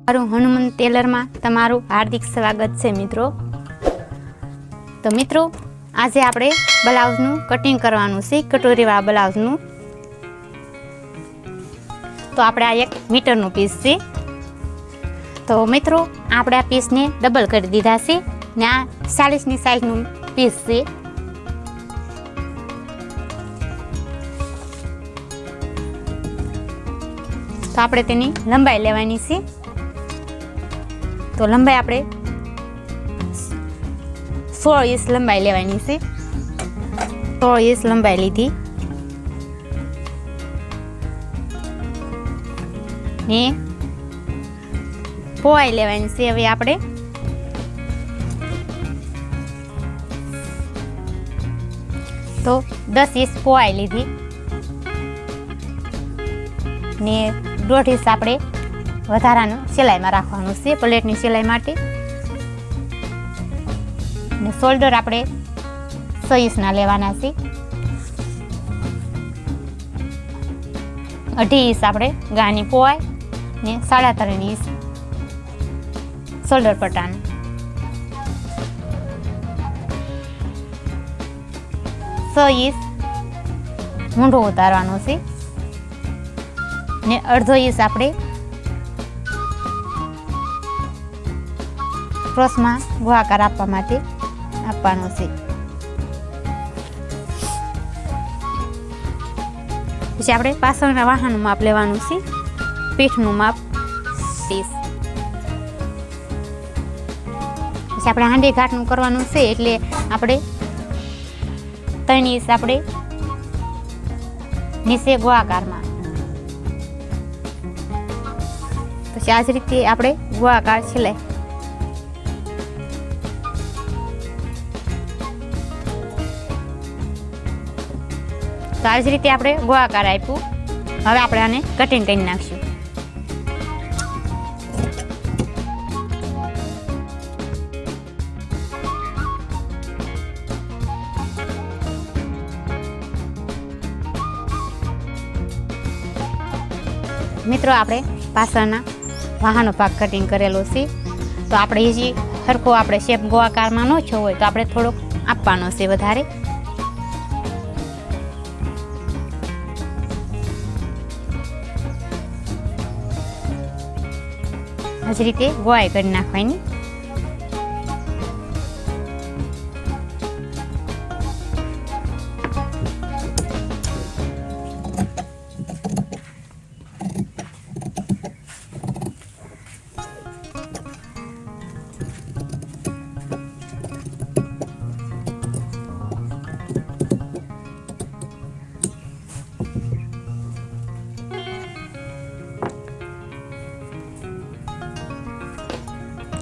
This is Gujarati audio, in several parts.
મારું હનુમંત ટેલરમાં તમારું હાર્દિક સ્વાગત છે મિત્રો। તો મિત્રો આજે આપણે બ્લાઉઝનું કટિંગ કરવાનું છે, કટોરીવાળા બ્લાઉઝનું। તો આપણે આ 1 મીટરનું પીસ છે। તો મિત્રો આપણે આ પીસને ડબલ કરી દીધા છે ને આ 40ની સાઈઝનું પીસ છે। તો આપણે તેની લંબાઈ લેવાની છે। તો લંબાઈ આપણે 16 ઇંચ લંબાઈ લેવાની છે। 16 ઇંચ લંબાઈ લીધી ને પહોળાઈ લેવાની છે। હવે આપણે તો 10 ઇંચ પહોળાઈ લીધી ને 1.5 ઇંચ આપણે વધારાનું સિલાઈમાં રાખવાનું છે પ્લેટની સિલાઈ માટે। ને શોલ્ડર આપણે 6 ઇંચના લેવાના છે। 2.5 ઇંચ આપણે ગાની પહોળાઈ ને 3.5 ઇંચ શોલ્ડર પટ્ટાનું। સો ઇંચ મૂંઢો ઉતારવાનો છે ને 1/2 ઇંચ આપણે ક્રોસમાં ગોળાકાર આપવા માટે આપવાનો છે। પછી આપણે પાછળના વાહાનું માપ લેવાનું છે, પીઠનું માપ 30। પછી આપણે હાંડી ઘાટનું કરવાનું છે એટલે આપણે 3 ઇંચ આપણે નીચે ગોળાકારમાં, પછી આ જ રીતે આપણે ગોળાકાર સિલાઈ। તો આ જ રીતે આપણે ગોળાકાર આપ્યું। હવે આપણે આને કટિંગ કરી નાખશું। મિત્રો આપણે પાછળના વાહાનો ભાગ કટિંગ કરેલો છે। તો આપણે હજી સરખો આપણે શેપ ગોળાકારમાં ન છો હોય તો આપણે થોડોક આપવાનો છે વધારે। આ જ રીતે ગોળાઈ કરી નાખવાની।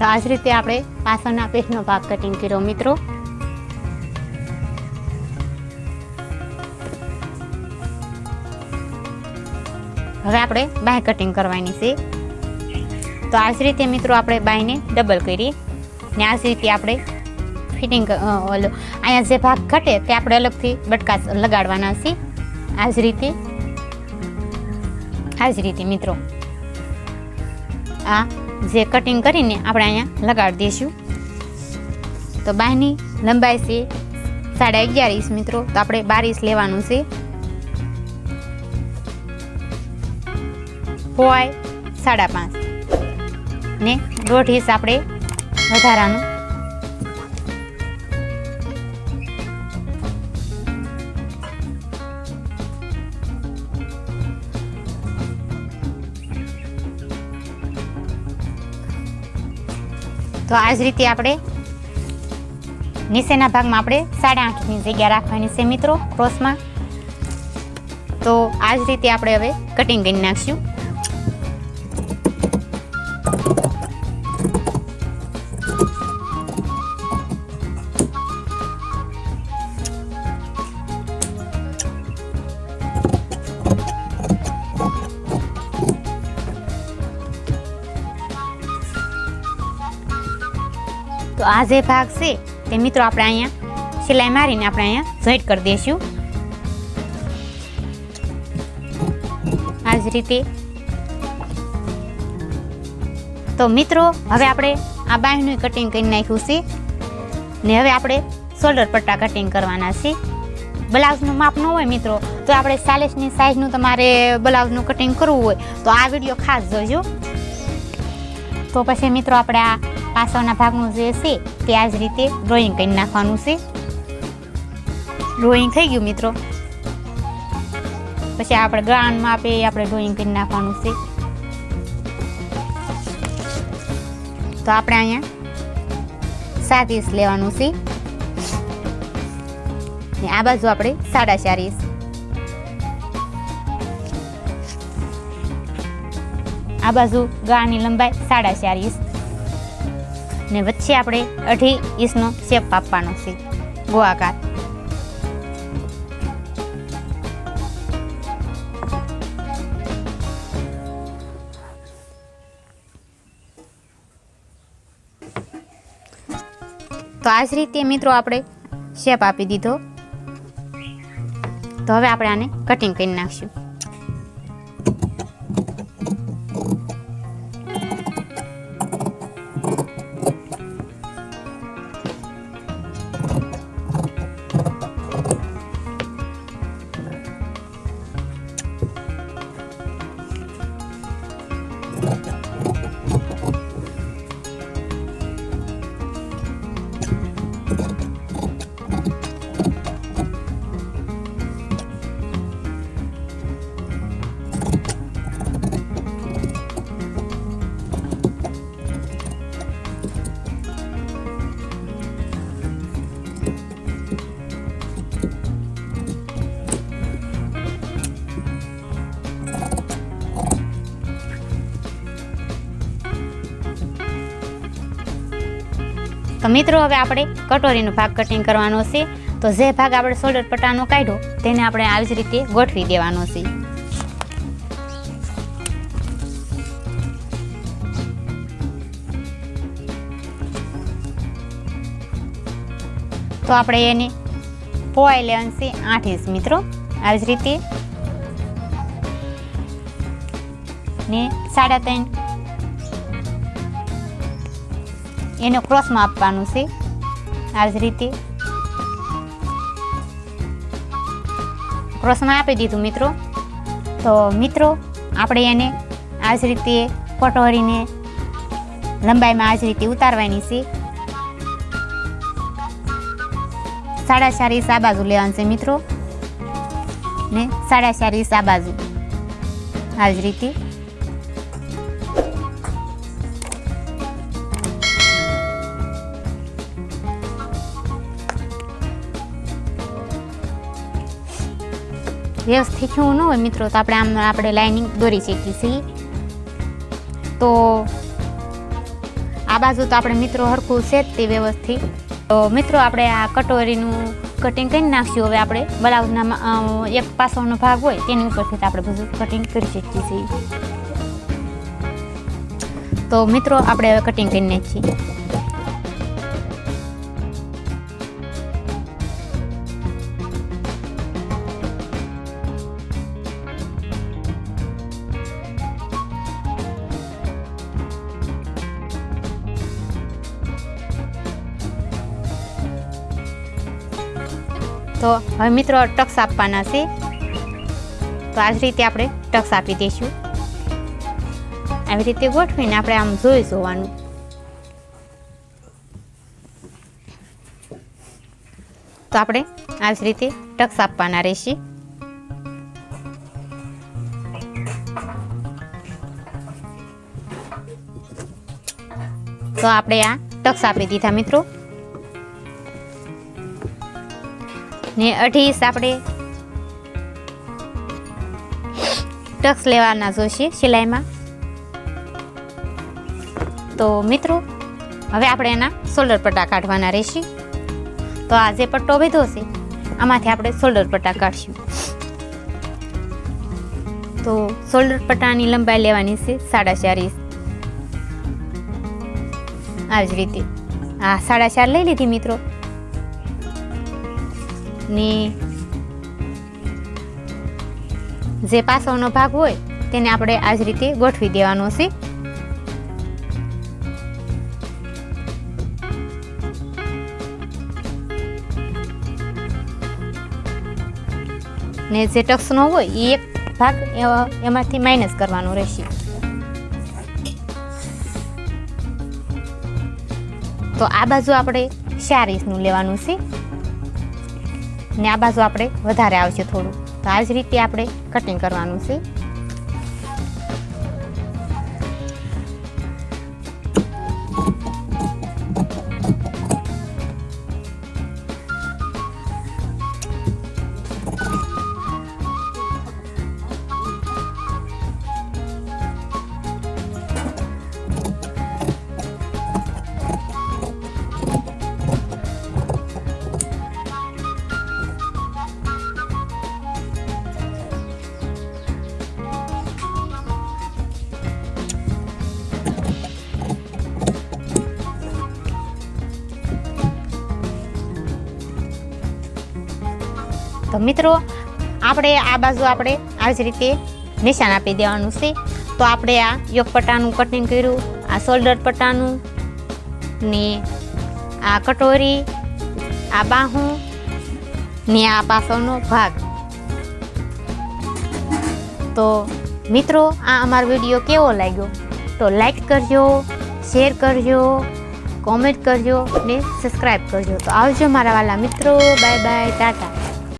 તો આ જ રીતે આપણે પાછળના પીઠનો ભાગ કટિંગ કર્યો મિત્રો। હવે આપણે બાય કટિંગ કરવાની છે। તો આ જ રીતે મિત્રો આપણે બાયને ડબલ કરીએ ને આ જ રીતે આપણે ફિટિંગ અહીંયા જે ભાગ ઘટે તે આપણે અલગથી બટકા લગાડવાના છે। આ જ રીતે મિત્રો આ જે કટિંગ કરીને આપણે અહીંયા લગાડી દઈશું। તો બાયની લંબાઈ છે 11.5 ઇંચ મિત્રો। તો આપણે 12 ઇંચ લેવાનું છે। પહોળાઈ 5.5 ને 1.5 ઇંચ આપણે વધારાનું। તો આ જ રીતે આપણે નીચેના ભાગમાં આપણે 8.5 ઇંચની જગ્યા રાખવાની છે મિત્રો ક્રોસમાં। તો આ જ રીતે આપણે હવે કટિંગ કરી નાખશું। તો આ જે ભાગ છે તે મિત્રો આપણે અહીંયા સિલાઈ મારીને આપણે અહીંયા જોઈન્ટ કરી દઈશું। આ જ રીતે તો મિત્રો હવે આપણે આ બાંયનું કટિંગ કરી નાખ્યું છે ને હવે આપણે શોલ્ડર પટ્ટા કટિંગ કરવાના છે. બ્લાઉઝનું માપ ન હોય મિત્રો તો આપણે 40ની સાઈઝનું તમારે બ્લાઉઝનું કટિંગ કરવું હોય તો આ વિડીયો ખાસ જોજો. તો પછી મિત્રો આપણે આ પાછળના ભાગનું જે છે તે આ જ રીતે ડ્રોઈંગ કરી નાખવાનું છે. ડ્રોઈંગ થઈ ગયું મિત્રો. પછી આપણે ગ્રાઉન્ડમાં આપણે ડ્રોઈંગ કરી નાખવાનું છે. તો આપણે અહીંયા 7 ઇંચ લેવાનું છે ને આ બાજુ આપણે 4.5 ઇંચ. આ બાજુ ગાળની લંબાઈ 4.5 ઇંચ ને વચ્ચે આપણે 2.5 ઇંચનો શેપ આપવાનો છે ગોળાકાર. તો આ જ રીતે મિત્રો આપણે શેપ આપી દીધો. તો હવે આપણે આને કટિંગ કરી નાખશું. તો મિત્રો હવે આપણે કટોરીનો ભાગ કટિંગ કરવાનો છે. તો જે ભાગ આપણે શોલ્ડર પટ્ટાનો કાઢ્યો તેને આપણે આવી જ રીતે ગોઠવી દેવાનો છે. તો આપણે એને પહોળાઈ લેવાની છે 8 ઇંચ મિત્રો. આવી જ રીતે ને 3.5 એને ક્રોસમાં આપવાનું છે. આ જ રીતે ક્રોસમાં આપી દીધું મિત્રો. તો મિત્રો આપણે એને આ જ રીતે કટોરીને લંબાઈમાં આ જ રીતે ઉતારવાની છે. 4.5 ઇંચ આ બાજુ લેવાનું છે મિત્રો ને 4.5 ઇંચ આ બાજુ. આ જ રીતે વ્યવસ્થિત થયું ન હોય મિત્રો તો આપણે લાઇનિંગ દોરી શીખી છીએ. તો આ બાજુ તો આપણે મિત્રો હરખું છે જ તે વ્યવસ્થિત. તો મિત્રો આપણે આ કટોરીનું કટિંગ કરી નાખશું. હવે આપણે બ્લાઉઝના એક પાછળનો ભાગ હોય તેની ઉપરથી આપણે બધું કટિંગ કરી શકીએ છીએ. તો મિત્રો આપણે હવે કટિંગ કરી નાખીએ. તો હવે મિત્રો ટક્સ આપવાના છે. તો આ જ રીતે આપણે ટક્સ આપી દઈશું. આવી રીતે ગોઠવીને આપણે આમ જોઈ જોવાનું. તો આપણે આ જ રીતે ટક્સ આપવાના રહેશે. તો આપણે આ ટક્સ આપી દીધા મિત્રો ને 2.5 ઇંચ આપણે ટક્સ લેવાના જોશે સિલાઈમાં. તો મિત્રો હવે આપણે એના શોલ્ડર પટ્ટા કાઢવાના રહેશે. તો આ જે પટ્ટો બેધો છે આમાંથી આપણે શોલ્ડર પટ્ટા કાઢશું. તો શોલ્ડર પટ્ટાની લંબાઈ લેવાની છે 4.5 ઇંચ. આવી જ રીતે આ 4.5 લઈ લીધી મિત્રો ને જે પાછળનો ભાગ હોય તેને આપણે આ જ રીતે ગોઠવી દેવાનો છે. ને જે ટક્સનો હોય એ એક ભાગ એમાંથી માઇનસ કરવાનો રહેશે. તો આ બાજુ આપણે 4 ઇંચનું લેવાનું છે ને આ બાજુ આપણે વધારે આવશે થોડું. તો આ જ રીતે આપણે કટિંગ કરવાનું છે. તો મિત્રો આપણે આ બાજુ આપણે આ જ રીતે નિશાન આપી દેવાનું છે. તો આપણે આ યોગ પટ્ટાનું કટિંગ કર્યું, આ શોલ્ડર પટ્ટાનું ને આ કટોરી, આ બાહું ને આ પાછળનો ભાગ. તો મિત્રો આ અમારો વિડીયો કેવો લાગ્યો તો લાઈક કરજો, શેર કરજો, કોમેન્ટ કરજો ને સબસ્ક્રાઈબ કરજો. તો આવજો મારા વાલા મિત્રો. Bye bye, Tata.